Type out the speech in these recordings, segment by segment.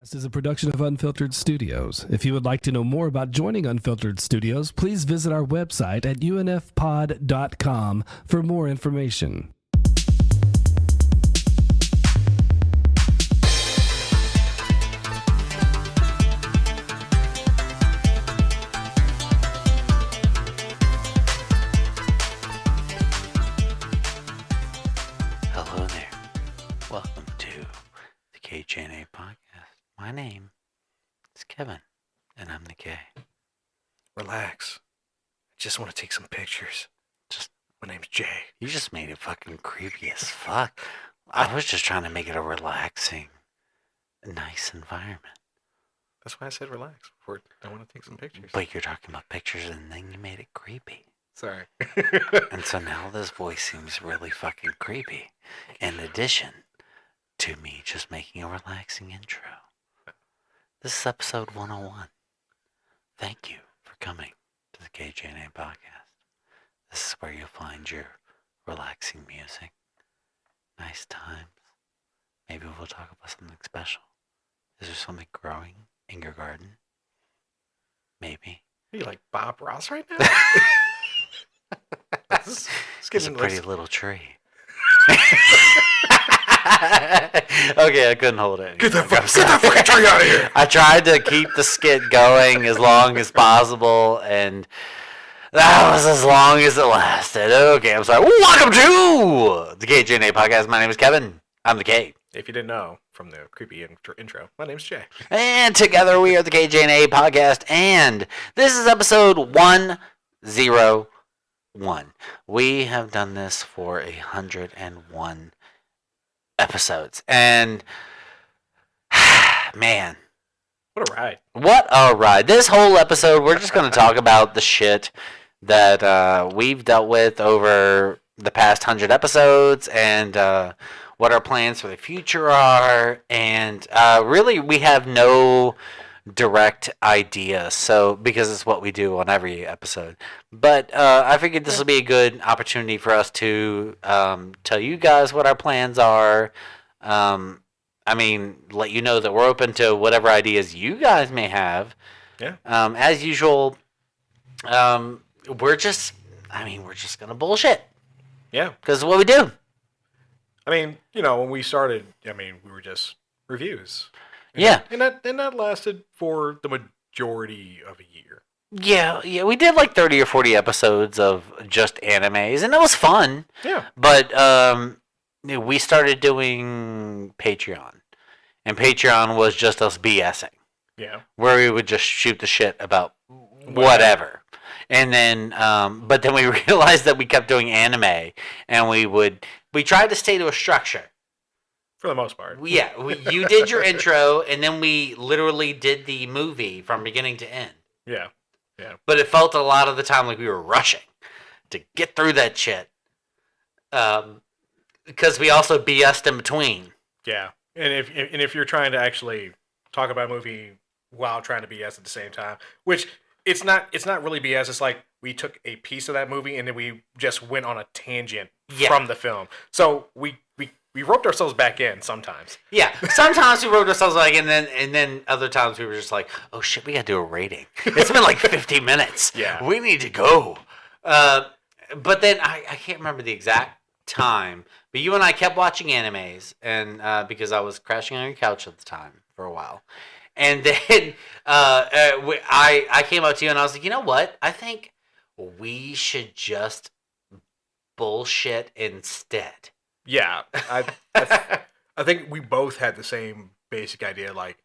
This is a production of Unfiltered Studios. If you would like to know more about joining Unfiltered Studios, please visit our website at unfpod.com for more information. Hello there. Welcome to the kjandapodcast. My name is Kevin, and I'm the K. Relax. I just want to take some pictures. My name's Jay. You just made it fucking creepy as fuck. I was just trying to make it a relaxing, nice environment. That's why I said relax. Before I want to take some pictures. But you're talking about pictures, and then you made it creepy. Sorry. And so now this voice seems really fucking creepy. In addition to me just making a relaxing intro. This is episode 101. Thank you for coming to the KJNA podcast. This is where you'll find your relaxing music, nice times. Maybe we'll talk about something special. Is there something growing in your garden? Maybe. Are you like Bob Ross right now? It's a pretty little tree. Okay, I couldn't hold it. Get that fucking tree out of here! I tried to keep the skit going as long as possible, and that was as long as it lasted. Okay, I'm sorry. Welcome to the KJNA podcast. My name is Kevin. I'm the K. If you didn't know from the creepy intro, my name's Jay. And together we are the KJNA podcast, and this is episode 101. We have done this for 101 episodes, and man, What a ride. what a ride. This whole episode we're just going to talk about the shit that we've dealt with over the past 100 episodes, and what our plans for the future are, and really we have no direct idea, so because it's what we do on every episode, but I figured this will be a good opportunity for us to tell you guys what our plans are. I mean, let you know that we're open to whatever ideas you guys may have. Yeah. As usual, we're just gonna bullshit. Yeah. Because it's what we do. I mean, when we started, we were just reviews. Yeah. And that lasted for the majority of a year. Yeah, we did like 30 or 40 episodes of just animes, and it was fun. Yeah. But we started doing Patreon, and Patreon was just us BSing. Yeah. Where we would just shoot the shit about whatever. And then, but then we realized that we kept doing anime, and we tried to stay to a structure. For the most part. Yeah, you did your intro, and then we literally did the movie from beginning to end. Yeah. Yeah. But it felt a lot of the time like we were rushing to get through that shit. Because we also BS'd in between. Yeah. And if you're trying to actually talk about a movie while trying to BS at the same time, which it's not really BS, it's like we took a piece of that movie and then we just went on a tangent from the film. So we roped ourselves back in sometimes. Yeah, sometimes we roped ourselves back in, and then other times we were just like, oh shit, we gotta do a rating. It's been like 50 minutes. Yeah. We need to go. But then I can't remember the exact time, but you and I kept watching animes, and because I was crashing on your couch at the time for a while. And then I came up to you and I was like, you know what? I think we should just bullshit instead. Yeah, I think we both had the same basic idea. Like,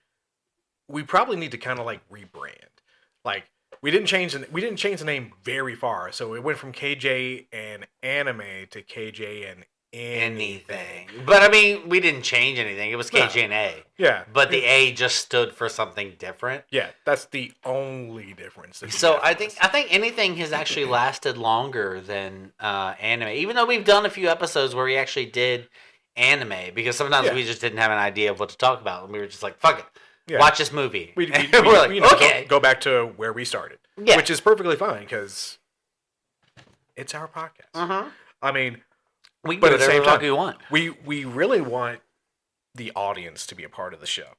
we probably need to kind of like rebrand. Like, we didn't change the name very far, so it went from KJ and Anime to KJ and anything. But I mean, we didn't change anything. It was KJ and A. Yeah, but the A just stood for something different. Yeah, that's the only difference. So I think anything has actually lasted longer than anime, even though we've done a few episodes where we actually did anime, because sometimes we just didn't have an idea of what to talk about, and we were just like, "Fuck it, watch this movie." We're like, okay, go back to where we started, which is perfectly fine because it's our podcast. I mean, we can do whatever the fuck we want. We really want the audience to be a part of the show.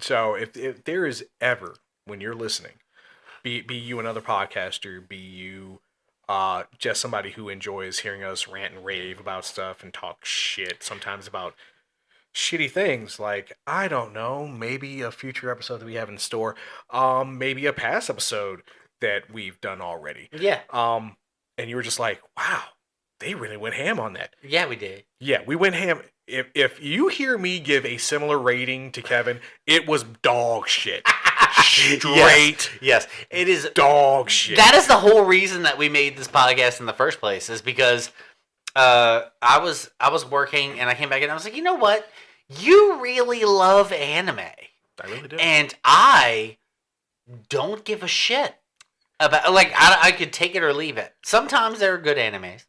So if there is ever, when you're listening, be you another podcaster, be you just somebody who enjoys hearing us rant and rave about stuff and talk shit sometimes about shitty things, like, I don't know, maybe a future episode that we have in store, maybe a past episode that we've done already. Yeah. And you were just like, wow, they really went ham on that. Yeah, we did. Yeah, we went ham. If you hear me give a similar rating to Kevin, it was dog shit. Straight. Yes, it is dog shit. That is the whole reason that we made this podcast in the first place, is because I was working and I came back and I was like, you know what? You really love anime. I really do. And I don't give a shit about, like, I could take it or leave it. Sometimes there are good animes.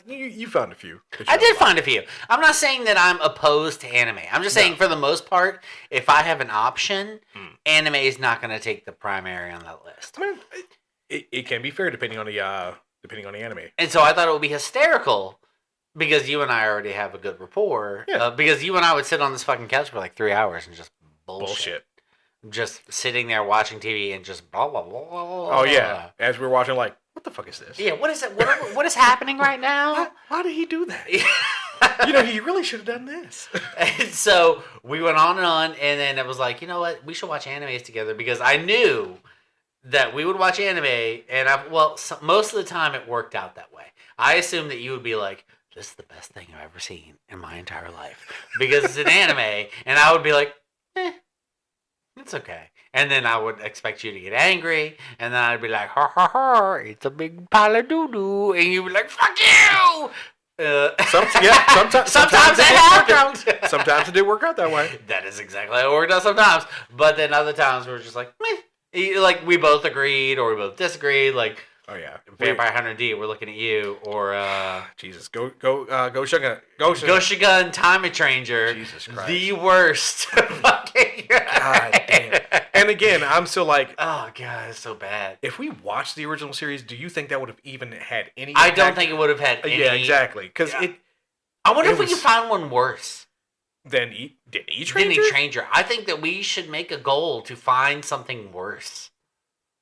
You found a few. I did find a few. I'm not saying that I'm opposed to anime. I'm just saying, for the most part, if I have an option, anime is not going to take the primary on that list. I mean, it can be fair depending on the anime. And so I thought it would be hysterical, because you and I already have a good rapport. Yeah. Because you and I would sit on this fucking couch for like 3 hours and just bullshit. Just sitting there watching TV and just blah, blah, blah, blah. Oh, yeah. As we were watching, like, what the fuck is this? Yeah, what is it? What is happening right now? Why did he do that? He really should have done this. And so we went on, and then it was like, you know what? We should watch animes together, because I knew that we would watch anime, and most of the time it worked out that way. I assumed that you would be like, this is the best thing I've ever seen in my entire life, because it's an anime, and I would be like, it's okay. And then I would expect you to get angry, and then I'd be like, ha ha ha, it's a big pile of doo-doo, and you'd be like, fuck you! Sometimes that happens. Sometimes it did work out that way. That is exactly how it worked out sometimes. But then other times we're just like, meh. Like, we both agreed or we both disagreed. Like, oh yeah, Vampire Hunter D, we're looking at you, or Jesus, go Shogun, Goshigun Time Changer. Jesus Christ, the worst. Fucking God damn. And again, I'm still like, oh god, it's so bad. If we watched the original series, do you think that would have even had any? I don't think it would have had any. Yeah, exactly. Because I wonder if we could find one worse than E-Tranger? E-Tranger. I think that we should make a goal to find something worse.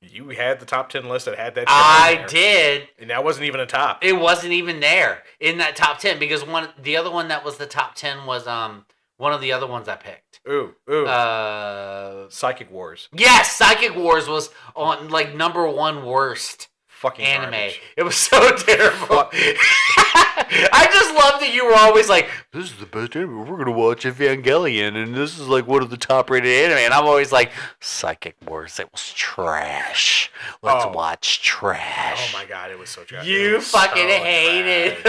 You had the top 10 list that had that. I did, and that wasn't even a top. It wasn't even there in that top 10, because the other one that was the top 10 was one of the other ones I picked. Ooh. Psychic Wars. Yes, Psychic Wars was on like number 1 worst fucking anime. Garbage. It was so terrible. I just love that you were always like, this is the best anime. We're gonna watch Evangelion, and this is like one of the top rated anime. And I'm always like, Psychic Wars, it was trash. Let's watch trash. Oh my god, it was so trash. You fucking hated.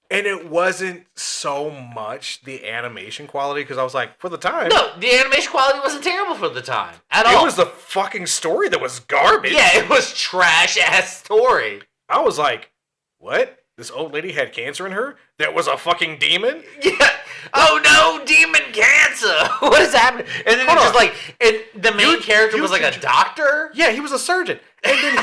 And it wasn't so much the animation quality, because I was like, for the time. No, the animation quality wasn't terrible for the time at all. It was the fucking story that was garbage. Yeah, it was trash ass story. I was like, what? This old lady had cancer in her? That was a fucking demon? Yeah. Oh no, demon cancer! What is happening? And then it's just like, the main character was like a doctor. Yeah, he was a surgeon, and then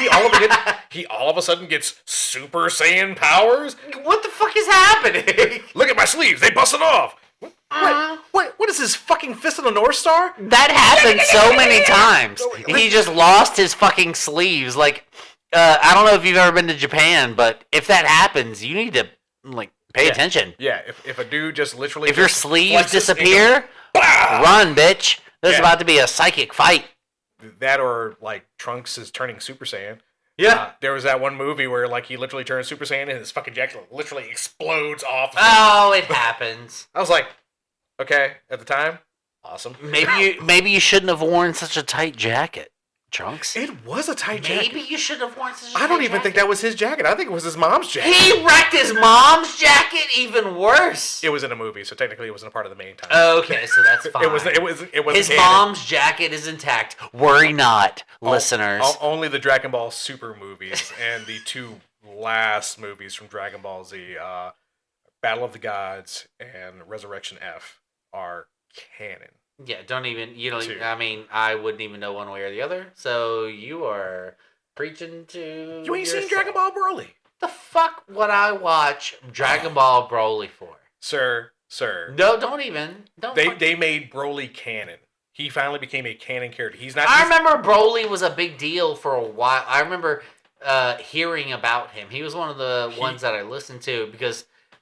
he all of a sudden gets Super Saiyan powers. What the fuck is happening? Look at my sleeves; they busted off. What is his fucking fist of the North Star? That happened so many times. He just lost his fucking sleeves. Like, I don't know if you've ever been to Japan, but if that happens, you need to like pay attention. Yeah, if a dude just literally... If your sleeves disappear, run, bitch. There's about to be a psychic fight. That or, like, Trunks is turning Super Saiyan. Yeah. There was that one movie where, like, he literally turns Super Saiyan and his fucking jacket literally explodes off. Oh, it happens. I was like, okay, at the time, awesome. Maybe you shouldn't have worn such a tight jacket, Trunks. It was a tight jacket. Maybe you should have worn such a tight I don't even think that was his jacket. I think it was his mom's jacket. He wrecked his mom's jacket. Even worse. It was in a movie, so technically it wasn't a part of the main time. Okay, so that's fine. It was his mom's jacket is intact. Worry not, listeners. Only the Dragon Ball Super movies and the 2 last movies from Dragon Ball Z, Battle of the Gods and Resurrection F, are canon. Yeah, I mean, I wouldn't even know one way or the other. So you are preaching to You ain't seen Dragon Ball Broly. The fuck would I watch Dragon Ball Broly for? Sir, sir. No, don't even. Don't. They made Broly canon. He finally became a canon character. He's not. I remember Broly was a big deal for a while. I remember hearing about him. He was one of the ones that I listened to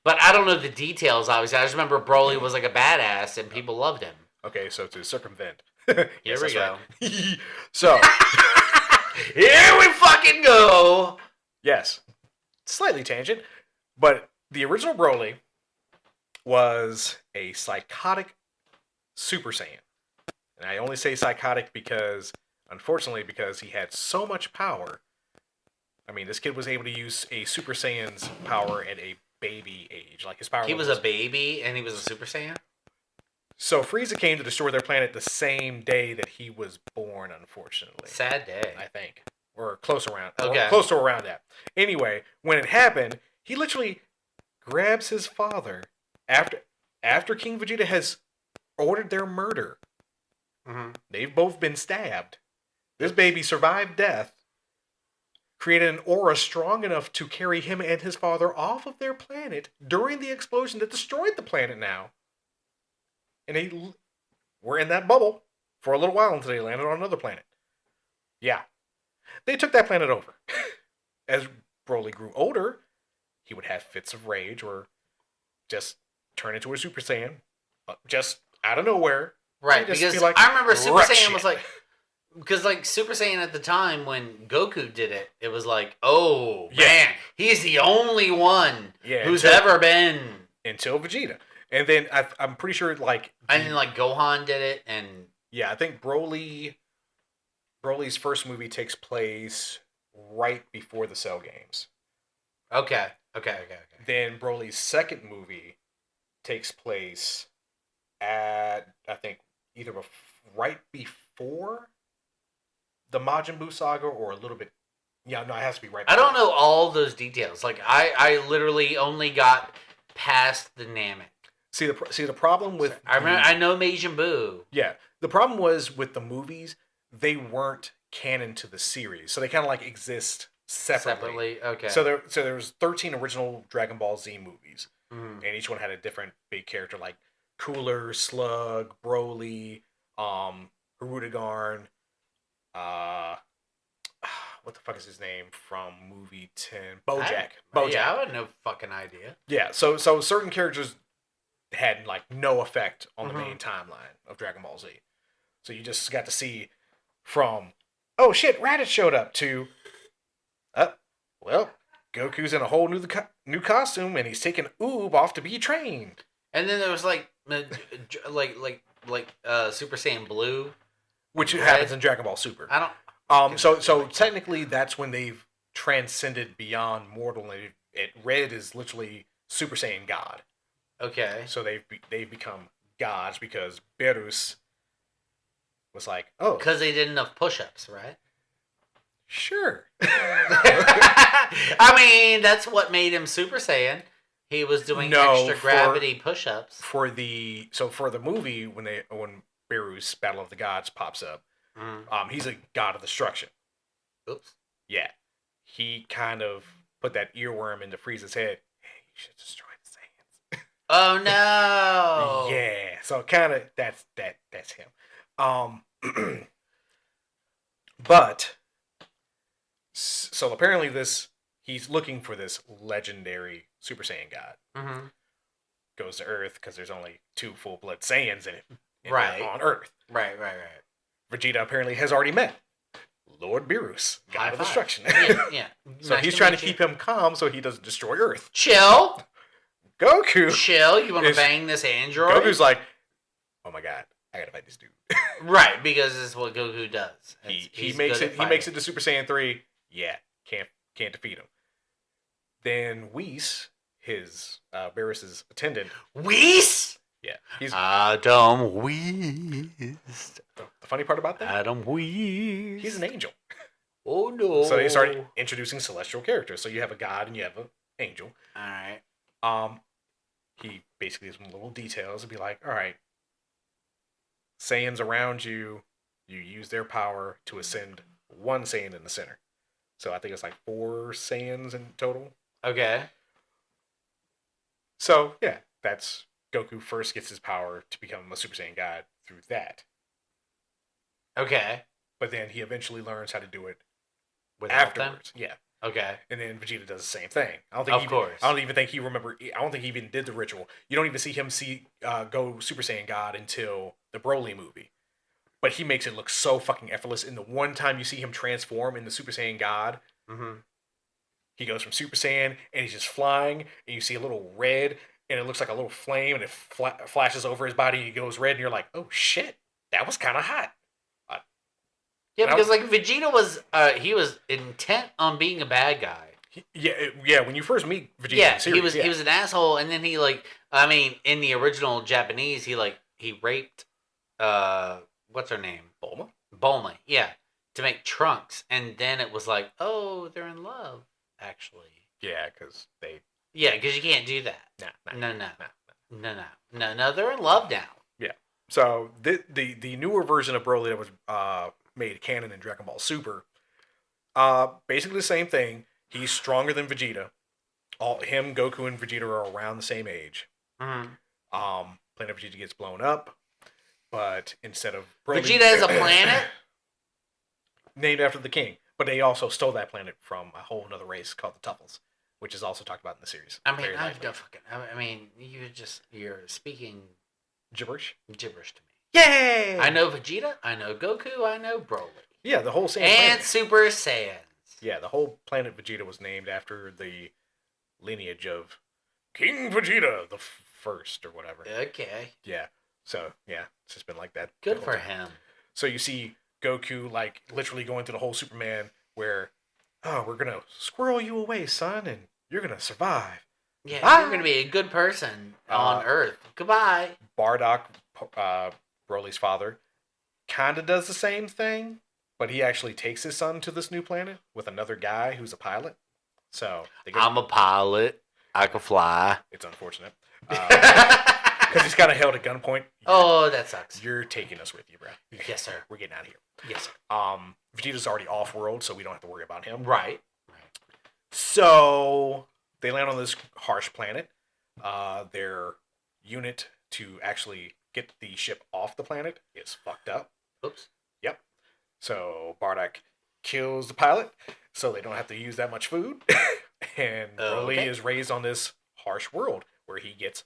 but I don't know the details. Obviously, I just remember Broly was like a badass and people loved him. Okay, so to circumvent. Here we go. Right. So here we fucking go. Yes, slightly tangent, but the original Broly was a psychotic Super Saiyan. And I only say psychotic because, unfortunately, because he had so much power. I mean, this kid was able to use a Super Saiyan's power at a baby age. Like his power. He was a baby and he was a Super Saiyan? So Frieza came to destroy their planet the same day that he was born, unfortunately. Sad day. I think. Or close around. Okay. Or close to around that. Anyway, when it happened, he literally grabs his father after King Vegeta has ordered their murder. Mm-hmm. They've both been stabbed. This baby survived death, created an aura strong enough to carry him and his father off of their planet during the explosion that destroyed the planet now. And they were in that bubble for a little while until they landed on another planet. Yeah. They took that planet over. As Broly grew older, he would have fits of rage or just turn into a Super Saiyan. Just out of nowhere. Right, Just because be like, I remember Super "Rush Saiyan it." was like... Because, like, Super Saiyan at the time, when Goku did it, it was like, oh, Yeah. man, he's the only one Yeah, who's until- ever been... Until Vegeta. And then I'm pretty sure, like... And then, like, Gohan did it, and... Yeah, I think Broly's first movie takes place right before the Cell games. Okay. Then Broly's second movie takes place at, I think, either right before the Majin Buu saga or a little bit... Yeah, no, it has to be right before. I don't know all those details. Like, I literally only got past the Namek. See the problem with... I know Majin Buu. Yeah, the problem was with the movies, they weren't canon to the series. So they kind of like exist separately. Okay. So there was 13 original Dragon Ball Z movies, Mhm. and each one had a different big character like Cooler, Slug, Broly, Hirudegarn, what the fuck is his name from movie 10? Bojack. Bojack. Yeah, I had no fucking idea. Yeah, so certain characters had like no effect on the main timeline of Dragon Ball Z. So you just got to see from, oh shit, Raditz showed up, to, well, Goku's in a whole new costume and he's taking Oob off to be trained. And then there was like Super Saiyan Blue, Which Red. happens in Dragon Ball Super. I don't. So technically that's when they've transcended beyond mortal, and Red is literally Super Saiyan God. Okay. So they've become gods because Berus was like, oh, Because they did enough push-ups, right? sure. I mean, that's what made him Super Saiyan. He was doing extra gravity push-ups. For the movie, when Berus Battle of the Gods pops up, he's a god of destruction. Oops. Yeah, he kind of put that earworm into Frieza's head. Hey, you should destroy the Saiyans. Oh no. Yeah, so kind of that's him. But so apparently he's looking for this legendary Super Saiyan god. Mm-hmm. Goes to Earth because there's only 2 full-blood Saiyans Right. on Earth. Right. Vegeta apparently has already met Lord Beerus, God of High five. Destruction. Yeah. So Nice he's trying to meet you. keep him calm so he doesn't destroy Earth. Chill. Goku. You want to is- bang this android? Goku's like, oh my god, I gotta fight this dude. Right, because it's what Goku does. he He's makes good it. at He makes fighting. it to Super Saiyan 3. Yeah, can't defeat him. Then Whis, his Beerus's attendant. Whis. Yeah, he's Adam Whis. the funny part about that. Adam Whis. He's an angel. Oh no. So they started introducing celestial characters. So you have a god and you have an angel. All right. He basically has some little details and be like, all right, Saiyans around you, you use their power to ascend one Saiyan in the center. So I think it's like 4 Saiyans in total. Okay. So yeah, that's Goku first gets his power to become a Super Saiyan God through that. Okay. But then he eventually learns how to do it Without them? afterwards. Yeah. Okay. And then Vegeta does the same thing. I Of course. I don't even think he remember. I don't think he even did the ritual. You don't even see him go Super Saiyan God until the Broly movie. But he makes it look so fucking effortless. And the one time you see him transform into Super Saiyan God, he goes from Super Saiyan and he's just flying. And you see a little red, and it looks like a little flame, and it flashes over his body. And he goes red, and you're like, oh shit, that was kind of hot. Yeah, because like Vegeta was, he was intent on being a bad guy. Yeah. When you first meet Vegeta, Yeah, in the series, he was an asshole, and then he like, I mean, in the original Japanese, he raped, what's her name? Bulma, yeah, to make Trunks, and then it was like, oh, they're in love, actually. Yeah, because they. Yeah, because you can't do that. No, they're in love now. Yeah. So the newer version of Broly that was made canon in Dragon Ball Super, basically the same thing. He's stronger than Vegeta. Him, Goku, and Vegeta are around the same age. Mm-hmm. Planet Vegeta gets blown up, but instead of Broly, Vegeta has a planet named after the king, but they also stole that planet from a whole other race called the Tuffles, which is also talked about in the series. I mean, you're speaking gibberish to me. Yay! I know Vegeta, I know Goku, I know Broly. Yeah, the whole same and planet. Super Saiyans. Yeah, the whole planet Vegeta was named after the lineage of King Vegeta the first or whatever. Okay. Yeah. So, yeah, it's just been like that. Good for him. So you see Goku, like, literally going through the whole Superman where, oh, we're going to squirrel you away, son, and you're going to survive. Yeah, Bye. you're going to be a good person on Earth. Goodbye. Bardock, Broly's father, kind of does the same thing, but he actually takes his son to this new planet with another guy who's a pilot. So I'm a pilot. I can fly. It's unfortunate. Because he's kind of held at gunpoint. Oh, that sucks. You're taking us with you, bro. Yes, sir. We're getting out of here. Yes, sir. Vegeta's already off-world, so we don't have to worry about him. Right. So they land on this harsh planet. Their unit to actually get the ship off the planet is fucked up. Oops. Yep. So Bardock kills the pilot, so they don't have to use that much food. And Broly is raised on this harsh world where he gets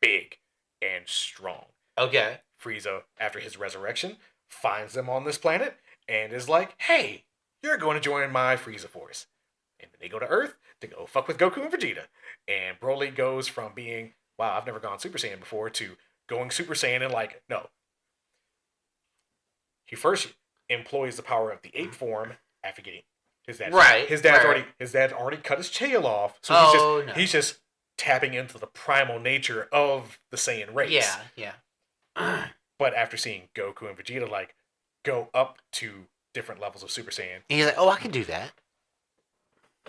big and strong. Okay. Frieza, after his resurrection, finds them on this planet and is like, hey, you're going to join my Frieza force. And then they go to Earth to go fuck with Goku and Vegeta. And Broly goes from being, wow, I've never gone Super Saiyan before, to going Super Saiyan and like, no. He first employs the power of the ape form after getting his dad. Right. His dad already cut his tail off. So he's just tapping into the primal nature of the Saiyan race. Yeah. But after seeing Goku and Vegeta like go up to different levels of Super Saiyan, he's like, oh, I can do that.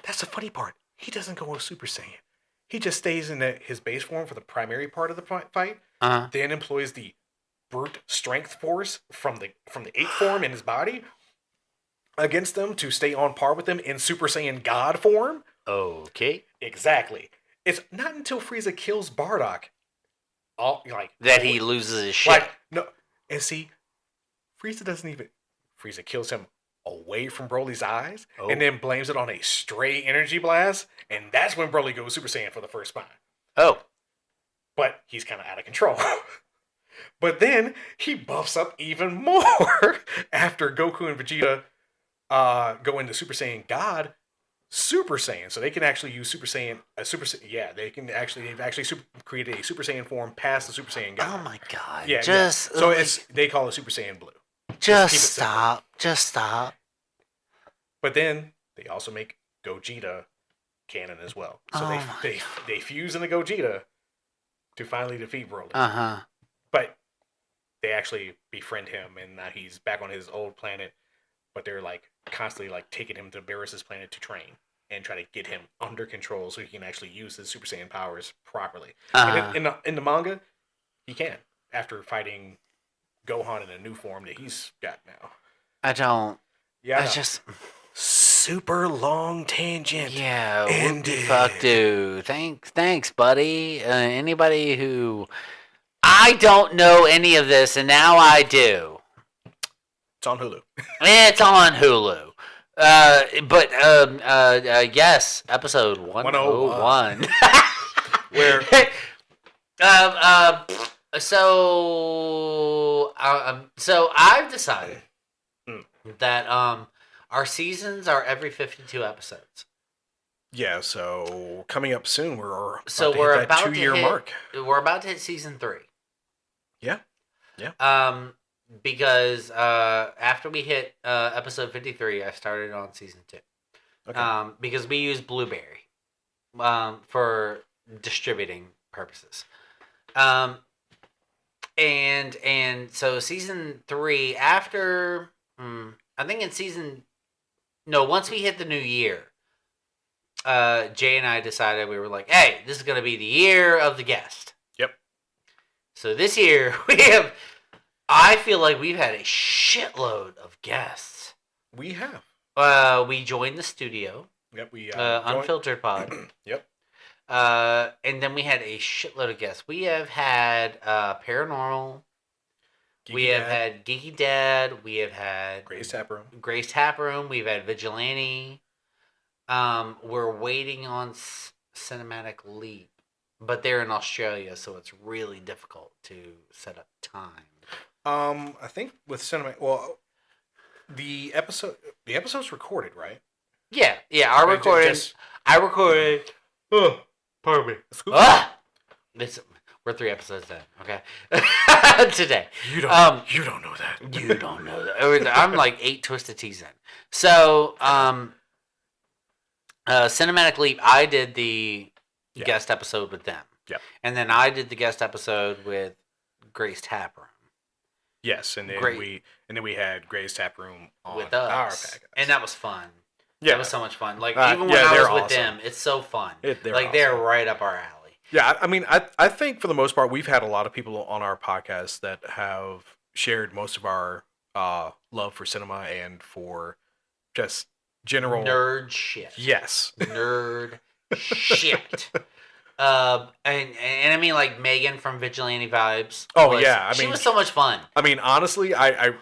That's the funny part. He doesn't go to Super Saiyan. He just stays in his base form for the primary part of the fight. Then employs the brute strength force from the ape form in his body against them to stay on par with them in Super Saiyan God form. Okay. Exactly. It's not until Frieza kills Bardock, that he loses his shit. No, and see, Frieza kills him away from Broly's eyes, and then blames it on a stray energy blast, and that's when Broly goes Super Saiyan for the first time. Oh. But he's kind of out of control. But then he buffs up even more after Goku and Vegeta go into Super Saiyan God, Super Saiyan, so they can actually use Super Saiyan. They've actually created a Super Saiyan form past the Super Saiyan God. Oh my god! Yeah, so they call it Super Saiyan Blue. Just stop. But then they also make Gogeta canon as well. So they fuse in the Gogeta to finally defeat Broly. But they actually befriend him, and now he's back on his old planet. But they're like constantly like taking him to Barris's planet to train and try to get him under control so he can actually use his Super Saiyan powers properly. And in the manga, he can after fighting Gohan in a new form that he's got now. I don't. Yeah, it's just super long tangent. Yeah, Ended. fuck, dude. Thanks, buddy. Anybody who I don't know any of this, and now I do. It's on Hulu. It's on Hulu. Yes, episode 101. Where So I've decided Mm. that our seasons are every 52 episodes. yeah, so coming up soon, we're about So to we're hit that about 2-year to hit, mark. We're about to hit season 3. Yeah. Because after we hit episode 53, I started on season 2. Okay. Because we use Blueberry for distributing purposes. And so season 3 after I think once we hit the new year, Jay and I decided, we were like, hey, this is going to be the year of the guest. Yep. So this year I feel like we've had a shitload of guests. We have. We joined the studio. Yep. We Unfiltered Pod. Yep. And then we had a shitload of guests. We have had Paranormal. We have had Geeky Dad. We have had Grace Taproom. We've had Vigilante. We're waiting on Cinematic Leap, but they're in Australia, so it's really difficult to set up time. I think with the episode's recorded, right? Yeah. I recorded. Pardon me. We're 3 episodes in. Okay. Today. You don't know that. You don't know that. I'm like 8 Twisted Teas in. So, Cinematic Leap, I did the guest episode with them. Yep. And then I did the guest episode with Grace Taproom. Yes, and then we had Grace Taproom on with us. Our podcast. And that was fun. Yeah. That was so much fun. Like, even when I was with them, it's so fun. They're right up our alley. Yeah, I mean, I think for the most part, we've had a lot of people on our podcast that have shared most of our love for cinema and for just general nerd shit. Yes, nerd shit. And I mean, like Megan from Vigilante Vibes. She was so much fun. I mean, honestly, I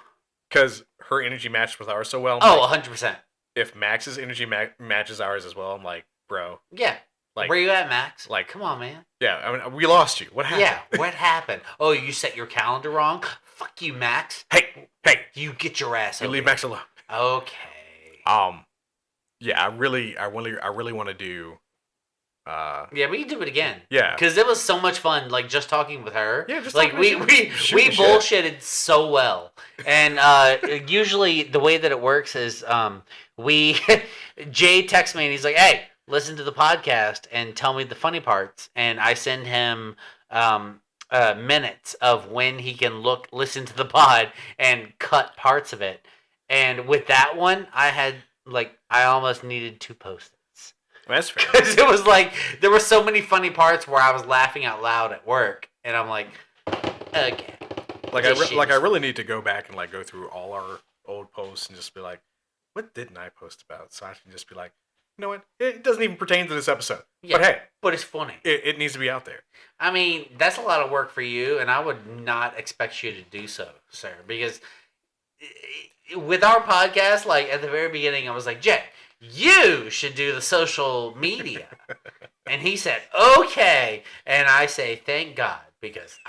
because her energy matched with ours so well. 100%. If Max's energy matches ours as well, I'm like, bro. Yeah. Like, where you at, Max? Like, come on, man. Yeah, I mean, we lost you. What happened? Yeah, what happened? Oh, you set your calendar wrong? Fuck you, Max. Hey, you get your ass. You leave Max alone. Okay. Yeah, I really want to do. Yeah, we can do it again. Yeah, because it was so much fun. Like just talking with her. Yeah, just like we bullshitted so well. And usually the way that it works is Jay texts me and he's like, "Hey, listen to the podcast and tell me the funny parts." And I send him minutes of when he can listen to the pod and cut parts of it. And with that one, I almost needed 2 post-its. That's fair. Because it was like there were so many funny parts where I was laughing out loud at work, and I'm like, okay. Like I really need to go back and like go through all our old posts and just be like, what didn't I post about? So I can just be like, you know what? It doesn't even pertain to this episode. Yeah, but hey, but it's funny. It needs to be out there. I mean, that's a lot of work for you, and I would not expect you to do so, sir, because with our podcast, like at the very beginning, I was like, Jay, you should do the social media. And he said, okay. And I say, thank God, because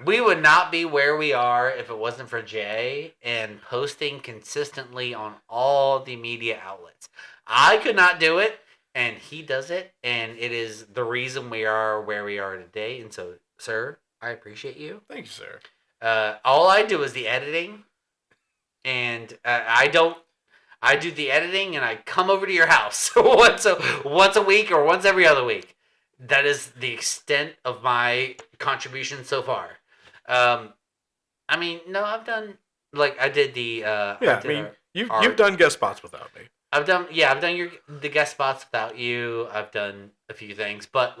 we would not be where we are if it wasn't for Jay and posting consistently on all the media outlets. I could not do it, and he does it, and it is the reason we are where we are today. And so, sir, I appreciate you. Thank you, sir. All I do is the editing, and I do the editing, and I come over to your house once a week or once every other week. That is the extent of my contribution so far. I mean, no, I've done I did the. You've done guest spots without me. I've done the guest spots without you. I've done a few things, but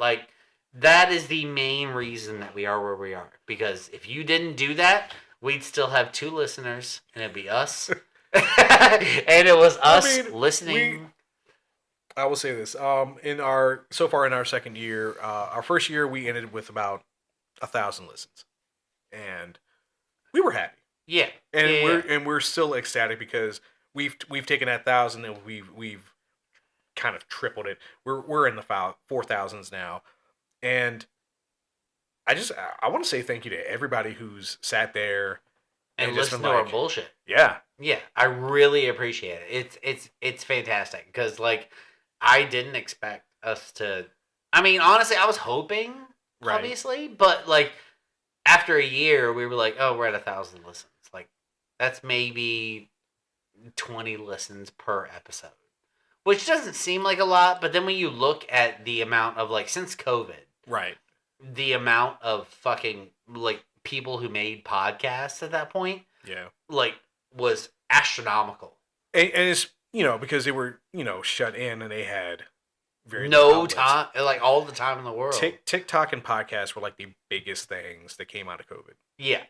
that is the main reason that we are where we are. Because if you didn't do that, we'd still have 2 listeners, and it'd be us And it was us listening. I will say this: in our second year, our first year we ended with about 1,000 listens, and we were happy. Yeah, and we're still ecstatic because we've taken that 1,000 and we've kind of tripled it. We're in the 4,000s now, and I want to say thank you to everybody who's sat there and listen to our bullshit. Yeah, yeah, I really appreciate it. It's fantastic because like I didn't expect us to. I mean, honestly, I was hoping, obviously, but like after a year, we were like, oh, we're at 1,000 listens. Like that's maybe 20 listens per episode, which doesn't seem like a lot, but then when you look at the amount of like since COVID, the amount of fucking like people who made podcasts at that point, like was astronomical. And it's because they were shut in and they had no time, like all the time in the world. TikTok and podcasts were like the biggest things that came out of COVID. Yeah.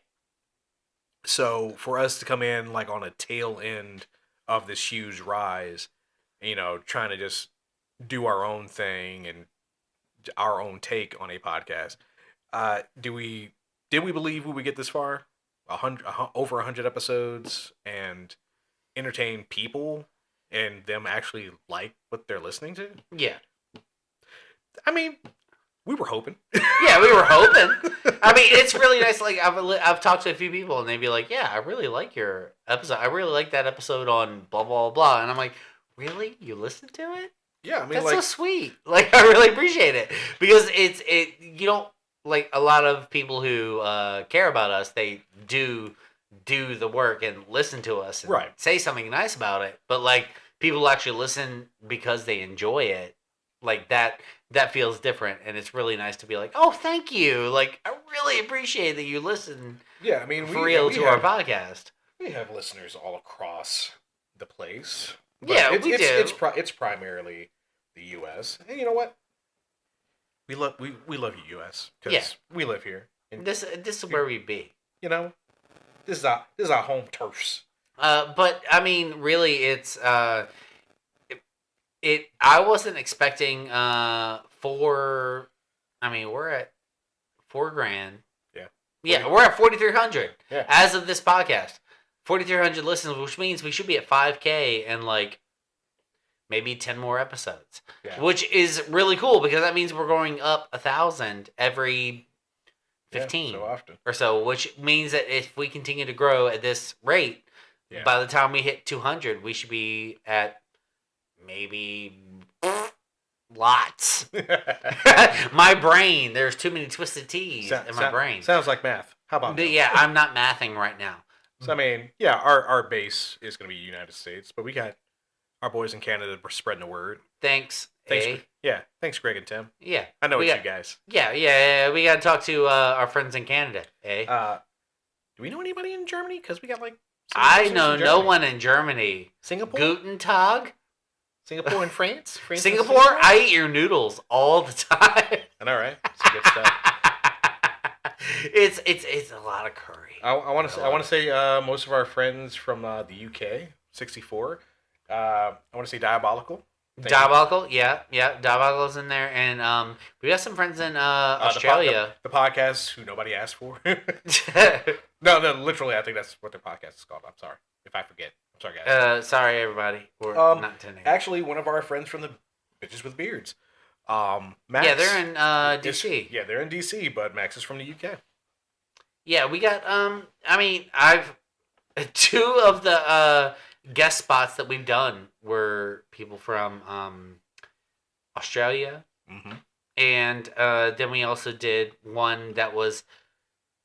So for us to come in like on a tail end of this huge rise, trying to just do our own thing and our own take on a podcast, did we believe we would get this far? Over 100 episodes and entertain people and them actually like what they're listening to? Yeah. I mean, we were hoping. Yeah, we were hoping. I mean, it's really nice. Like I've talked to a few people and they'd be like, "Yeah, I really like your episode. I really like that episode on blah blah blah." And I'm like, "Really? You listened to it?" Yeah, I mean, that's so sweet. Like, I really appreciate it because you don't like a lot of people who care about us. They do the work and listen to us and say something nice about it. But like people actually listen because they enjoy it. Like that feels different, and it's really nice to be like, "Oh, thank you! Like, I really appreciate that you listen." Yeah, I mean, for real to our podcast. We have listeners all across the place. Yeah, we do. It's primarily the U.S. And you know what? We love you, U.S. because we live here. And this is where we be. This is our home turfs. But I mean, really, it's I wasn't expecting we're at $4,000. Yeah, we're at 4,300 as of this podcast. 4,300 listens, which means we should be at 5K and like maybe 10 more episodes, which is really cool because that means we're going up 1,000 every 15 so often or so, which means that if we continue to grow at this rate, by the time we hit 200, we should be at maybe lots. My brain, there's too many twisted T's in my brain. Sounds like math. How about that? Yeah, I'm not mathing right now. So, I mean, our base is going to be United States, but we got our boys in Canada spreading the word. Thanks, thanks, Greg and Tim. Yeah. I know it's you guys. Yeah. We got to talk to our friends in Canada, do we know anybody in Germany? Because we got like... I know no one in Germany. Singapore? Guten Tag? Singapore and France? Singapore? I eat your noodles all the time. I know, right? It's good stuff. It's a lot of curry. I want to say most of our friends from the UK, 64. I want to say Diabolical. Diabolical, yeah, Diabolical's in there, and we got some friends in Australia. The podcast who nobody asked for. No, literally, I think that's what their podcast is called. I'm sorry if I forget. I'm sorry, guys. Sorry, everybody. We're not intending. Actually, one of our friends from the Bitches with Beards, Max. Yeah, they're in DC. They're in DC, but Max is from the UK. Yeah, we got. I mean, I've two of the guest spots that we've done were people from Australia, and then we also did one that was.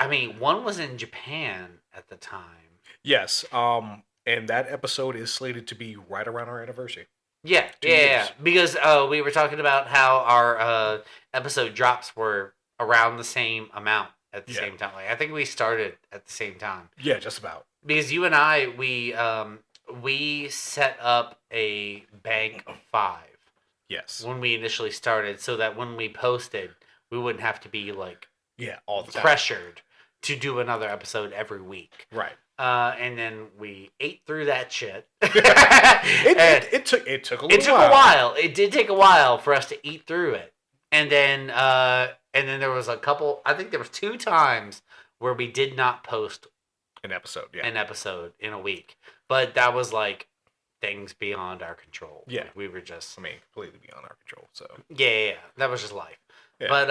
I mean, one was in Japan at the time. Yes, and that episode is slated to be right around our anniversary. Yeah, because we were talking about how our episode drops were around the same amount at the same time. Like, I think we started at the same time. Yeah, just about. Because you and I, we set up a bank of 5. Yes. When we initially started, so that when we posted, we wouldn't have to be like all the time pressured to do another episode every week. Right. And then we ate through that shit. It took a little It took a while. It did take a while for us to eat through it. And then there was a couple. I think there was 2 times where we did not post an episode in a week. But that was like things beyond our control. Yeah, like we were just. I mean, completely beyond our control. So yeah. That was just life. Yeah. But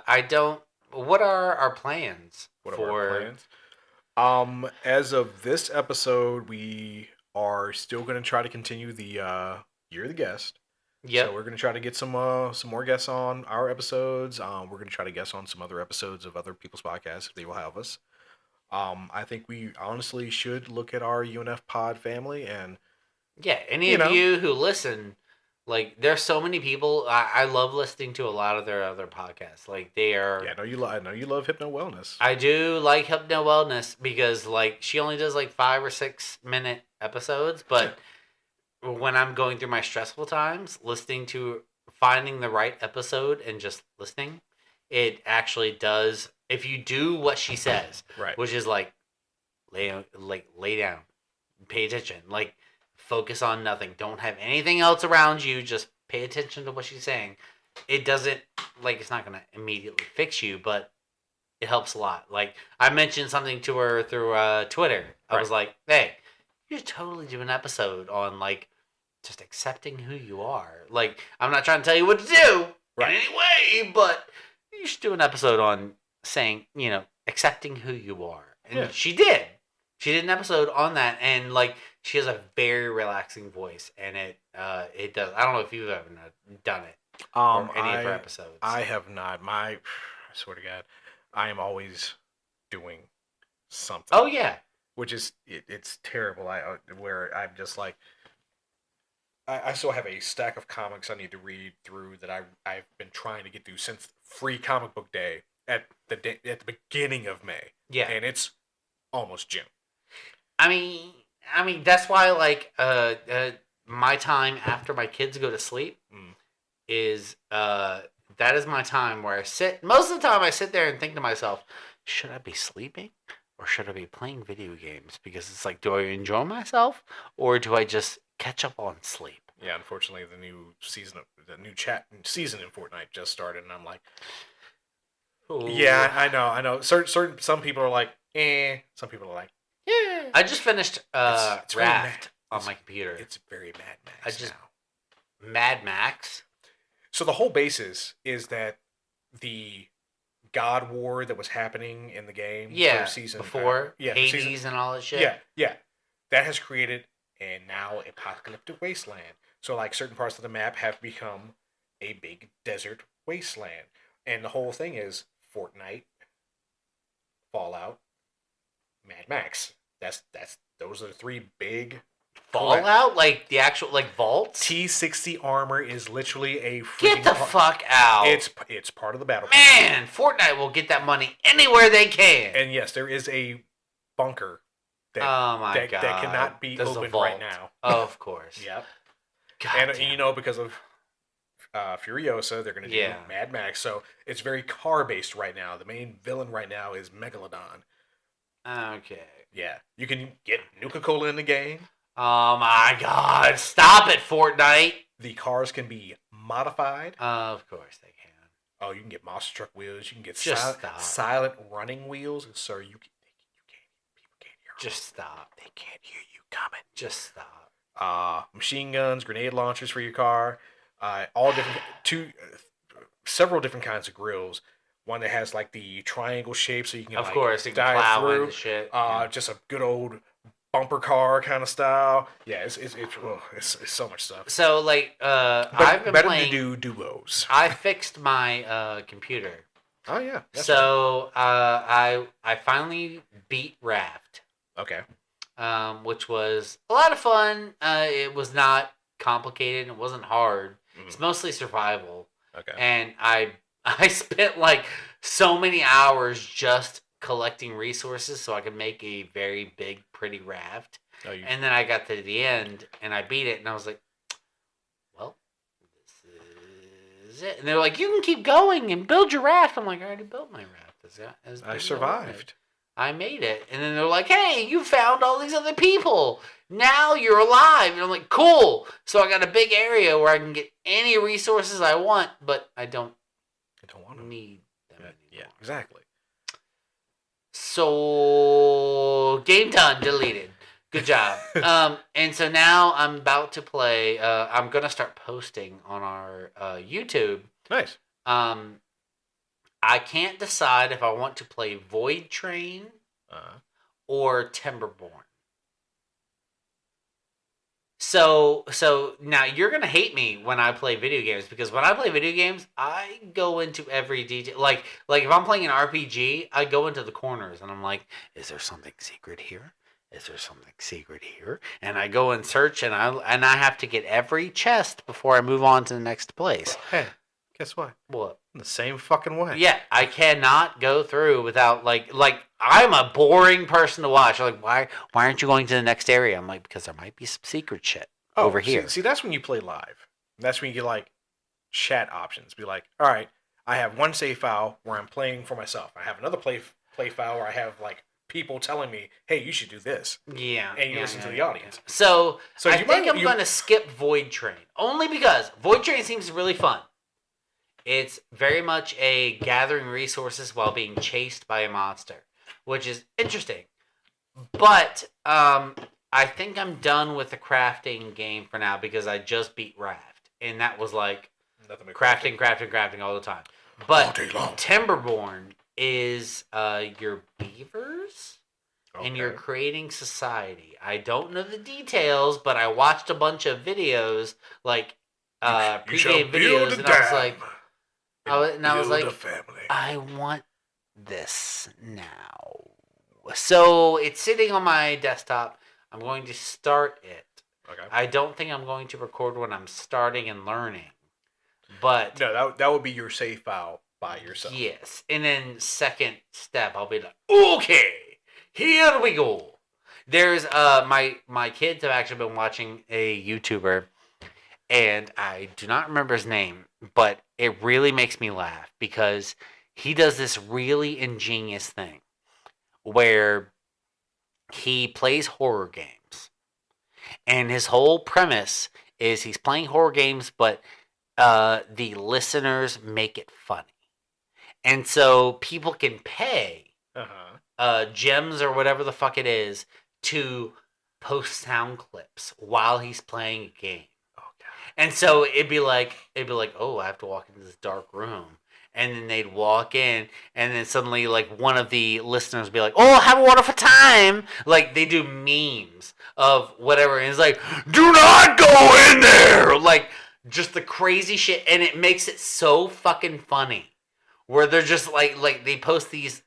I don't. What are our plans as of this episode, we are still going to try to continue the You're the Guest. Yeah. So we're going to try to get some more guests on our episodes. We're going to try to guest on some other episodes of other people's podcasts if they will have us. I think we honestly should look at our UNF pod family and any of you who listen, like there's so many people. I love listening to a lot of their other podcasts. Like they are. Yeah, I know you love Hypno Wellness. I do like Hypno Wellness because like she only does like 5 or 6 minute episodes, but when I'm going through my stressful times, finding the right episode and just listening, it actually does. If you do what she says, right, which is like lay down, pay attention, like focus on nothing, don't have anything else around you, just pay attention to what she's saying. It doesn't it's not gonna immediately fix you, but it helps a lot. Like I mentioned something to her through Twitter. I was like, hey, you should totally do an episode on like just accepting who you are. Like I'm not trying to tell you what to do in any way, but you should do an episode on saying, accepting who you are. And she did. She did an episode on that, and like she has a very relaxing voice, and it does. I don't know if you've ever done it. Or any of her episodes. I have not. I swear to God, I am always doing something. Oh yeah. Which is it's terrible. Where I'm just like, I still have a stack of comics I need to read through that I've been trying to get through since Free Comic Book Day at the beginning of May. Yeah, and it's almost June. I mean that's why like my time after my kids go to sleep is that is my time where I sit. Most of the time I sit there and think to myself, should I be sleeping or should I be playing video games? Because it's like, do I enjoy myself or do I just catch up on sleep? Yeah, unfortunately, the new season in Fortnite just started, and I'm like, ooh. Yeah, I know. Some people are like, Some people are like, yeah. I just finished it's Raft on my computer. It's very Mad Max now. Mad Max. So the whole basis is that the God War that was happening in the game for season before Hades and all that shit. Yeah, that has created a now apocalyptic wasteland. So like certain parts of the map have become a big desert wasteland, and the whole thing is Fortnite, Fallout, Mad Max. Those are the 3 big. Fallout, like the actual vaults. T-60 armor is literally a get the fuck out. It's part of the battle. Man, Fortnite will get that money anywhere they can. And yes, there is a bunker that cannot be opened right now. Oh, of course. Yep. God and because of Furiosa, they're going to do Mad Max, so it's very car based right now. The main villain right now is Megalodon. Okay. Yeah, you can get Nuka-Cola in the game. Oh my God! Stop it, Fortnite. The cars can be modified. Of course they can. Oh, you can get monster truck wheels. You can get silent running wheels. Sir, you can't. People can't hear. Just stop. They can't hear you coming. Just stop. Machine guns, grenade launchers for your car. All different several different kinds of grills. One that has like the triangle shape, so you can of course you can plow through. And shit. Just a good old bumper car kind of style. Yeah, it's so much stuff. So like I've been playing to do duos. I fixed my computer. Oh yeah. So I finally beat Raft. Okay. Which was a lot of fun. It was not complicated. It wasn't hard. It's mostly survival. Okay. And I spent like so many hours just collecting resources so I could make a very big, pretty raft. And then I got to the end and I beat it and I was like, well, this is it. And they're like, you can keep going and build your raft. I'm like, I already built my raft. I survived. I made it. And then they're like, hey, you found all these other people. Now you're alive. And I'm like, cool. So I got a big area where I can get any resources I want, but I don't want them. Need them anymore. Yeah, exactly. So, game done, deleted. Good job. And so now I'm about to play. I'm gonna start posting on our YouTube. Nice. I can't decide if I want to play Void Train or Timberborn. So now you're gonna hate me when I play video games, because when I play video games, I go into every detail. Like if I'm playing an RPG, I go into the corners and I'm like, is there something secret here? Is there something secret here? And I go and search, and I have to get every chest before I move on to the next place. Hey, guess what? What? In the same fucking way. Yeah, I cannot go through without like I'm a boring person to watch. Like, why aren't you going to the next area? I'm like, because there might be some secret shit over here. See, that's when you play live. That's when you get like chat options. Be like, all right, I have one save file where I'm playing for myself. I have another play file where I have like people telling me, hey, you should do this. Yeah. And you listen to the audience. Yeah. So I think I'm going to skip Void Train. Only because Void Train seems really fun. It's very much a gathering resources while being chased by a monster, which is interesting. But I think I'm done with the crafting game for now, because I just beat Raft. And that was like crafting all the time. But Timberborn is your beavers, and you're creating society. I don't know the details, but I watched a bunch of videos, like pre-game videos, and I was like, I want this now. So it's sitting on my desktop. I'm going to start it. Okay. I don't think I'm going to record when I'm starting and learning, but no, that would be your save file by yourself. Yes, and then second step, I'll be like, okay, here we go. There's my kids have actually been watching a YouTuber, and I do not remember his name, but it really makes me laugh, because he does this really ingenious thing where he plays horror games, and his whole premise is he's playing horror games, but the listeners make it funny. And so people can pay gems or whatever the fuck it is to post sound clips while he's playing a game. Oh, God. And so it'd be like, oh, I have to walk into this dark room. And then they'd walk in, and then suddenly, like, one of the listeners would be like, oh, have a wonderful time. Like, they do memes of whatever. And it's like, do not go in there. Like, just the crazy shit. And it makes it so fucking funny. Where they're just like they post these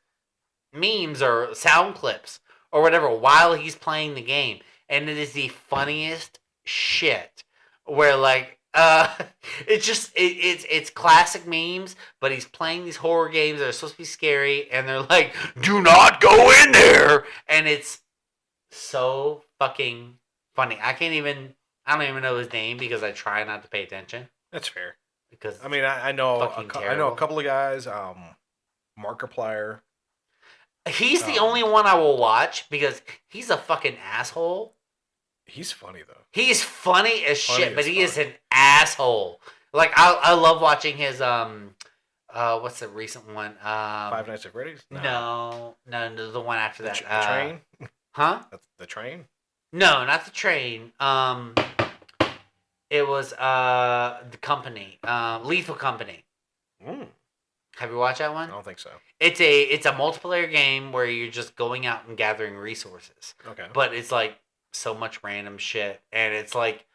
memes or sound clips or whatever while he's playing the game. And it is the funniest shit. Where like it's classic memes, but he's playing these horror games that are supposed to be scary, and they're like, do not go in there, and it's so fucking funny. I don't even know his name, because I try not to pay attention. That's fair. Because I mean, I know a couple of guys. Markiplier. He's the only one I will watch, because he's a fucking asshole. He's funny though. He's funny as shit, but he is an asshole. Like I love watching his what's the recent one? Five Nights at Freddy's? No, the one after that. The Train? Huh? That's the Train? No, not the Train. It was the company, Lethal Company. Have you watched that one? I don't think so. It's a multiplayer game where you're just going out and gathering resources. Okay. But it's like so much random shit, and it's like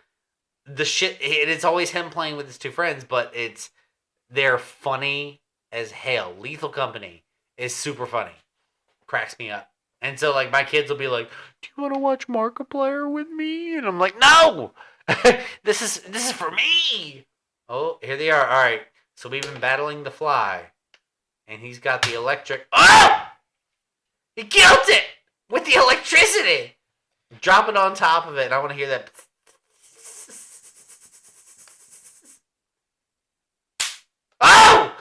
the shit. It's always him playing with his two friends, but they're funny as hell. Lethal Company is super funny, cracks me up. And so like my kids will be like, "Do you want to watch Markiplier with me?" And I'm like, "No, this is for me." Oh, here they are. All right, so we've been battling the fly, and he's got the electric. Oh! He killed it with the electricity. Drop it on top of it, and I want to hear that. Oh!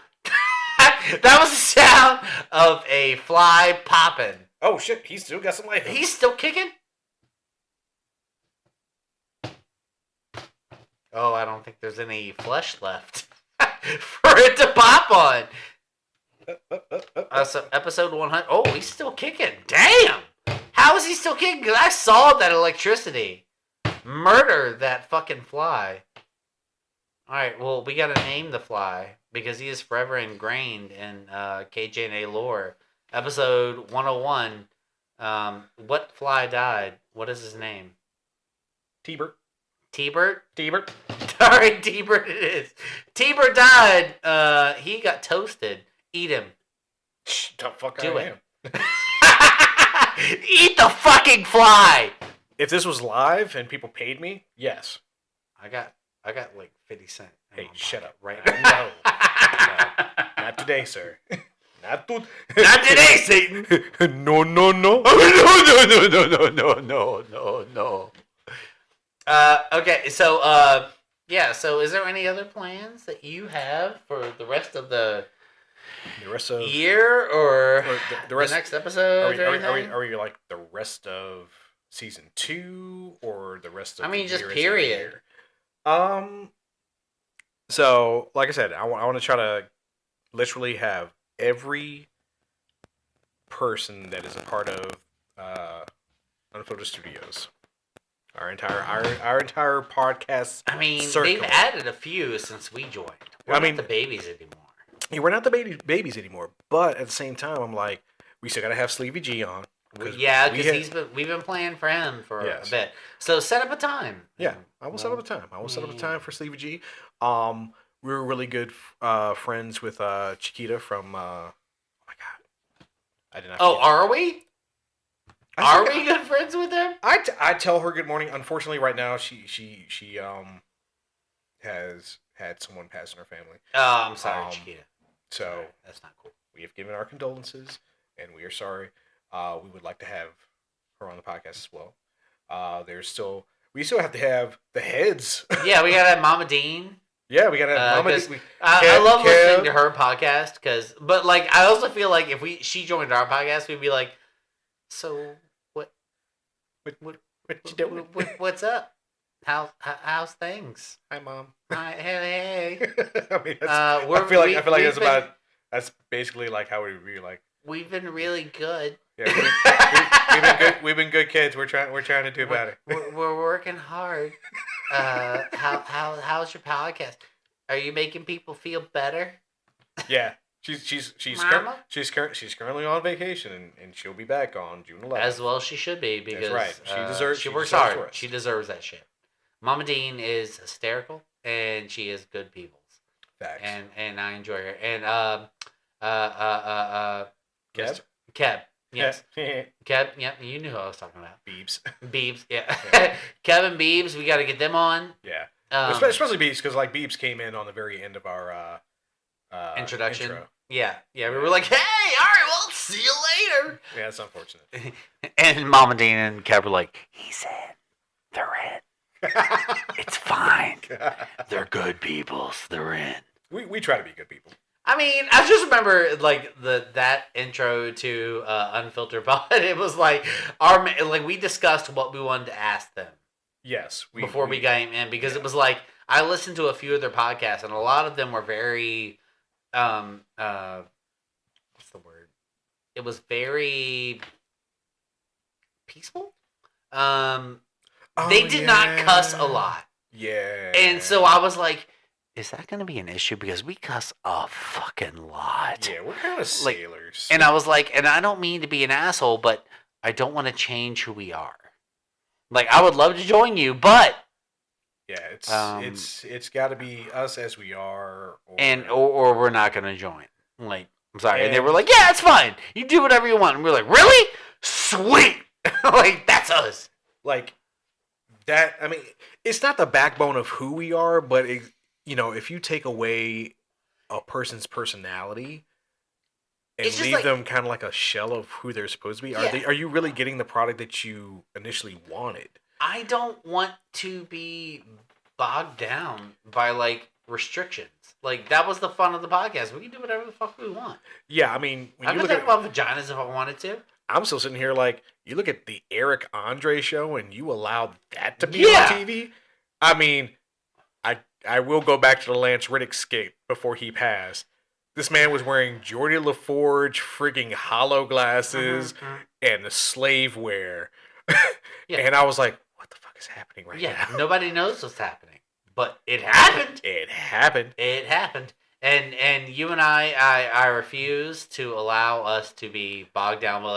That was the sound of a fly popping. Oh shit, he's still got some life. He's still kicking? Oh, I don't think there's any flesh left for it to pop on. So episode 100. Oh, he's still kicking. Damn! How is he still kicking? Because I saw that electricity. Murder that fucking fly. Alright, well, we gotta name the fly because he is forever ingrained in KJNA lore. Episode 101. What fly died? What is his name? T-Bert. T-Bert? T-Bert. Alright, T-Bert it is. T-Bert died. He got toasted. Eat him. Shh, don't fuck Do I it. am. Eat the fucking fly! If this was live and people paid me, yes. I got like 50 cents. Hey, shut up. Right No. now. No. Not today, sir. Not today, Satan! No. No. Okay, so, yeah, so is there any other plans that you have for the rest of the year or the rest, the next episode? Are we like the rest of season 2 or the rest of I mean, the just year period. So, like I said, I want to try to literally have every person that is a part of Unfiltered Studios, our entire podcast. I mean, circle. they've added a few since we joined. We're not the babies anymore. Yeah, we're not the babies anymore, but at the same time, I'm like, we still gotta have Sleevy G on. Yeah, because we've been playing for him for a bit. So set up a time. Yeah, I will set up a time. Set up a time for Sleevy G. We were really good friends with Chiquita from. Oh my god, I did not. Oh, are we? Are we good friends with him? I tell her good morning. Unfortunately, right now she has had someone pass in her family. Oh, I'm sorry, Chiquita. So that's not cool. We have given our condolences, and we are sorry. We would like to have her on the podcast as well. We still have to have the heads. Yeah, we gotta have Mama Dean. Yeah, we gotta have Mama Dean. I love listening to her podcast but like I also feel like if she joined our podcast, we'd be like, so what's up? How's things? Hi, Mom. Hi, hey. I mean, I feel like that's basically like how we be like. We've been really good. Yeah, we've been good kids. We're trying to do better. We're working hard. How's your podcast? Are you making people feel better? Yeah, she's currently on vacation and she'll be back on June 11th. As well, she should be because that's right. She works hard. Rest. She deserves that shit. Mama Dean is hysterical and she is good people's. Facts. And I enjoy her. And Kev. Yes. Kev, yep, you knew who I was talking about. Beebs, yeah. Kev and Beebs, we got to get them on. Yeah. Especially Beebs, because like Beebs came in on the very end of our introduction. Intro. Yeah, we were like, hey, all right, well, see you later. Yeah, it's unfortunate. And Mama Dean and Kev were like, he's in. They're in. It's fine. They're good peoples. They're in. We try to be good people. I mean, I just remember like that intro to Unfiltered Pod. It was like we discussed what we wanted to ask them. Yes, before we got in because it was like I listened to a few of their podcasts and a lot of them were very, what's the word? It was very peaceful. They did not cuss a lot. Yeah, and so I was like, is that going to be an issue? Because we cuss a fucking lot. Yeah, we're kind of sailors. And I was like, and I don't mean to be an asshole, but I don't want to change who we are. Like, I would love to join you, but... Yeah, it's got to be us as we are. Or we're not going to join. Like, I'm sorry. And they were like, yeah, it's fine. You do whatever you want. And we're like, really? Sweet! Like, that's us. Like, that, I mean, it's not the backbone of who we are, but... if you take away a person's personality and leave them kind of like a shell of who they're supposed to be, are you really getting the product that you initially wanted? I don't want to be bogged down by like restrictions. Like that was the fun of the podcast. We can do whatever the fuck we want. Yeah, I mean, I could talk about vaginas if I wanted to. I'm still sitting here like, you look at the Eric Andre show and you allowed that to be Yeah. on TV. I mean, I will go back to the Lance Riddick skit before he passed. This man was wearing Geordie LaForge freaking hollow glasses and the slave wear. Yeah. And I was like, what the fuck is happening right Yeah, now? nobody knows what's happening, but it happened. It happened. It happened. And you and I refuse to allow us to be bogged down with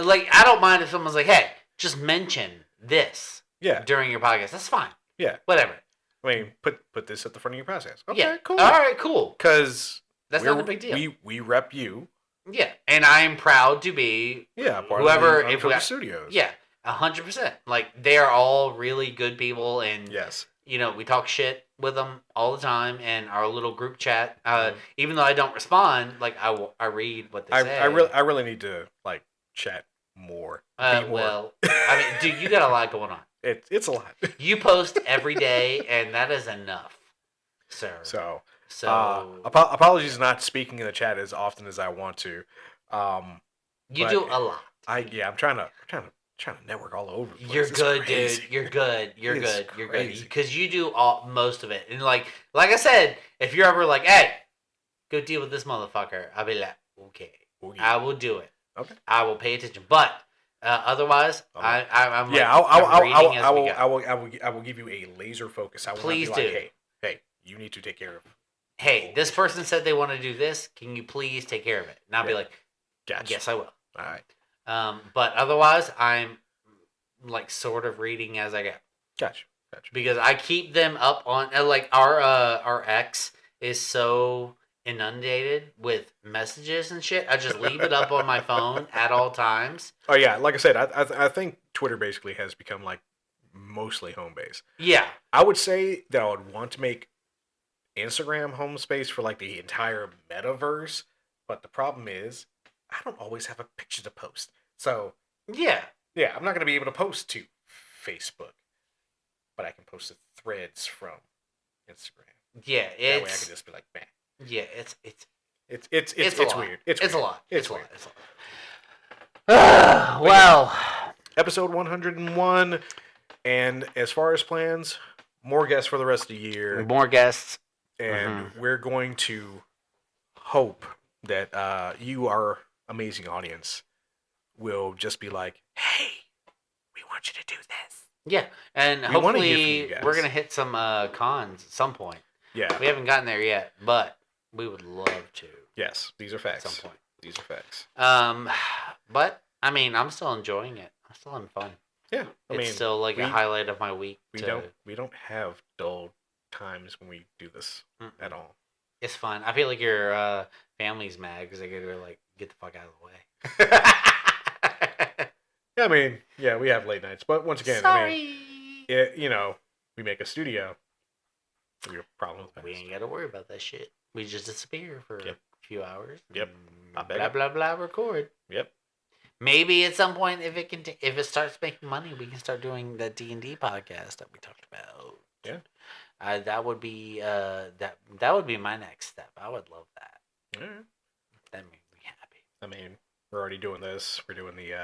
like I don't mind if someone's like, hey, just mention this Yeah. during your podcast. That's fine. Yeah. Whatever. I mean, put this at the front of your process. Okay, Yeah. cool. All right, cool. Because That's not a big deal. We rep you. Yeah. And I am proud to be Part whoever of the if we Unfiltered Studios. Yeah. 100%. Like they are all really good people and Yes. you know, we talk shit with them all the time in our little group chat. Even though I don't respond, like I read what they say. I really need to like chat more. Be more. Well, I mean, dude, you got a lot going on. It's a lot. You post every day, and that is enough, sir. So So apologies not speaking in the chat as often as I want to. you but do a lot. I'm trying to network all over the place. You're It's good, crazy. dude. You're good. You're It's good. You're good. crazy. Because you do most of it. And like I said, if you're ever like, hey, go deal with this motherfucker, I'll be like, okay, Okay. I will do it. Okay. I will pay attention. But otherwise, Okay. I'm Yeah, I'm reading as we go. I will give you a laser focus. I will Please not be do. like, hey, you need to take care of. Hey, this person said they want to do this. Can you please take care of it? And I'll be Yeah. like, Gotcha. yes, I will. All right. But otherwise, I'm like sort of reading as I go Gotcha. because I keep them up on like our ex is so inundated with messages and shit. I just leave it up on my phone at all times. Oh yeah, like I said, I think Twitter basically has become like mostly home base. Yeah, I would say that I would want to make Instagram home space for like the entire metaverse, but the problem is I don't always have a picture to post. So yeah, yeah, I'm not going to be able to post to Facebook, but I can post to threads from Instagram. yeah. That way I It's can just be like, man, yeah. It's it's a lot. weird. It's weird. a lot. It's a weird. lot. It's a lot. Well, Episode 101, and as far as plans, more guests for the rest of the year. more guests. And we're going to hope that you, our amazing audience, will just be like, hey, we want you to do this. Yeah, and We wanna hear from hopefully you guys. we're gonna hit some cons at some point. Yeah. We haven't gotten there yet, but we would love to Yes, these are at facts. some point. These are facts. But I mean, I'm still enjoying it. I'm still having fun. Yeah, I It's mean, still like we- a highlight of my week. we don't have dull times when we do this at all. It's fun. I feel like your family's mad because they get to like get the fuck out of the way. Yeah, I mean, yeah, we have late nights, but once again, Sorry. I mean, we make a studio. We have problems. We ain't got to worry about that shit. We just disappear for Yep. a few hours. Yep. I and bet Blah it. blah blah. Record. Yep. Maybe at some point, if it starts making money, we can start doing that D&D podcast that we talked about. Yeah. That would be that would be my next step. I would love that. All right. That made me happy. I mean, we're already doing this. We're doing the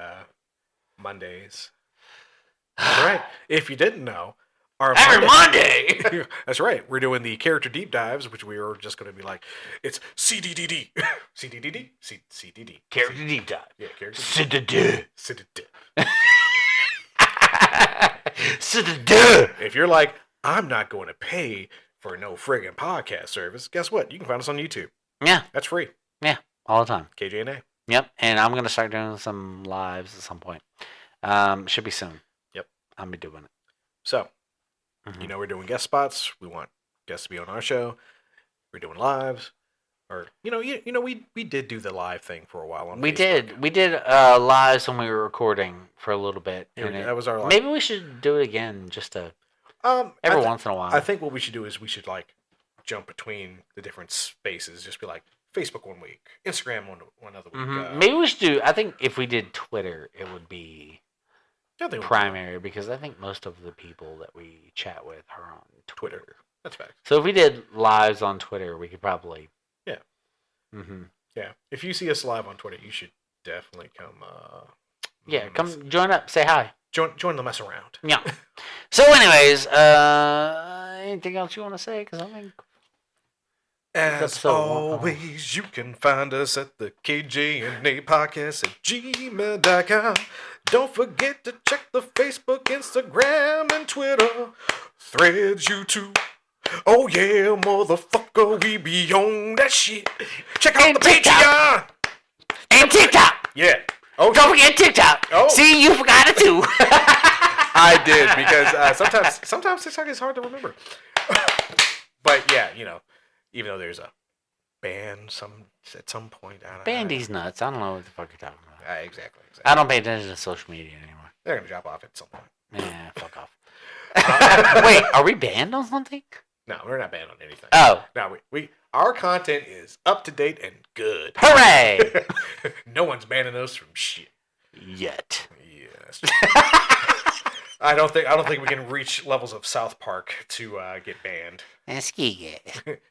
Mondays. That's right. If you didn't know, our Every Monday. That's right. We're doing the character deep dives, which we were just going to be like, it's CDDD, CDDD, CDD. Character deep dive. Yeah, character CDD. CDD. CDD. If you're like, I'm not going to pay for no friggin' podcast service, guess what? You can find us on YouTube. Yeah, That's free. all the time. KJNA. Yep, and I'm gonna start doing some lives at some point. Should be soon. Yep. I'll be doing it. So, Mhm. we're doing guest spots. We want guests to be on our show. We're doing lives. Or, we did do the live thing for a while on We Facebook. did lives when we were recording for a little bit. Yeah, and that was our live. maybe we should do it again just to I every thi- once in a while. I think what we should do is we should like jump between the different spaces. Just be like Facebook one week, Instagram one other week. Mhm. Maybe we should do. I think if we did Twitter, it would be I think primary because I think most of the people that we chat with are on Twitter. Twitter. That's facts. So if we did lives on Twitter, we could probably. Yeah. Mm-hmm. Yeah. If you see us live on Twitter, you should definitely come. Yeah, come join up. Say hi. Join the mess around. Yeah. So, anyways, anything else you want to say? Because I think. As always, you can find us at the kjandapodcast at gmail.com. Don't forget to check the Facebook, Instagram, and Twitter. Threads, YouTube. Oh yeah, motherfucker, we be on that shit. Check out And the TikTok. Patreon. And TikTok. Yeah. Oh, Don't forget TikTok. Oh. See, you forgot it too. I did, because sometimes TikTok is hard to remember. But yeah, even though there's a ban at some point. I don't Bandy's nuts. I don't know what the fuck you're talking about. Exactly. I don't pay attention to social media anymore. They're going to drop off at some point. Yeah, fuck off. Wait, are we banned on something? No, we're not banned on anything. Oh. No, our content is up to date and good. Hooray! No one's banning us from shit. Yet. Yes. I don't think we can reach levels of South Park to get banned. And ski it.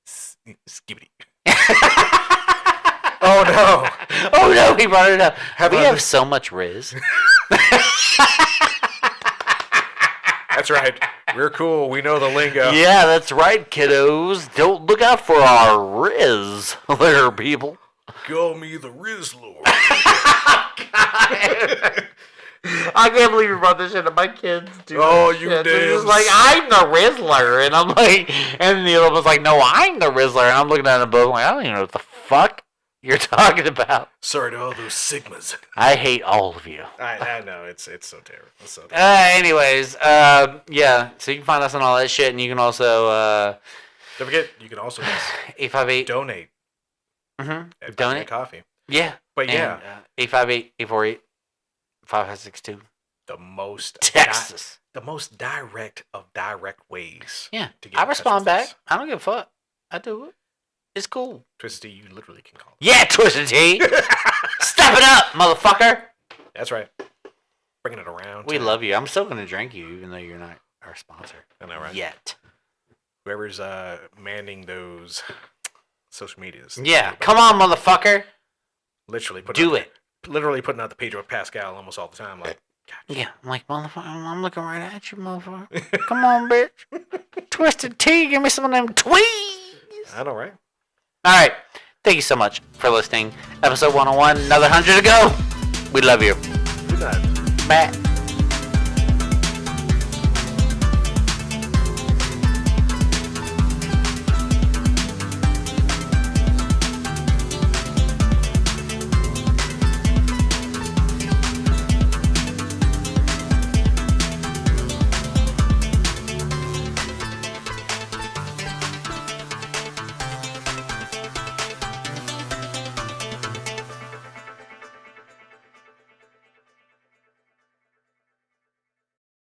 Skibbity. Oh no! Oh no, he brought it up. We I- have so much Riz. That's right. We're cool. We know the lingo. Yeah, that's right, kiddos. Don't look out for our Riz there, people. Call me the Riz Lord. I can't believe you brought this shit to my kids, dude. Oh, you They're damn just like, I'm the Rizzler. And I'm like, and the other one's like, no, I'm the Rizzler. And I'm looking at them both like, I don't even know what the fuck you're talking about. Sorry to all those Sigmas. I hate all of you. I know. It's so terrible. It's so terrible. Anyways, yeah. So you can find us on all that shit, and you can also Don't forget, you can also just 858 donate. Mm-hmm. At Donate. Coffee. Yeah. But yeah, 858-848-5562. the most Texas. the most direct of direct ways. Yeah. to get I in touch respond with us. back. I don't give a fuck. I do it. It's cool. Twisted Tea, you literally can call. Yeah, Twisted Tea. Step it up, motherfucker. That's right. Bringing it around. We to love you. I'm still going to drink you, even though you're not our sponsor. I know, right? Yet. Whoever's manning those social medias. Yeah. Come on, motherfucker. Literally Do it. Literally putting out the Pedro Pascal almost all the time. Like, God, Yeah. I'm like, motherfucker, I'm looking right at you, motherfucker. Come on, bitch. Twisted Tea, give me some of them tweets. I know, right? All right. Thank you so much for listening. Episode 101. Another 100 to go. We love you. Good night. Bye.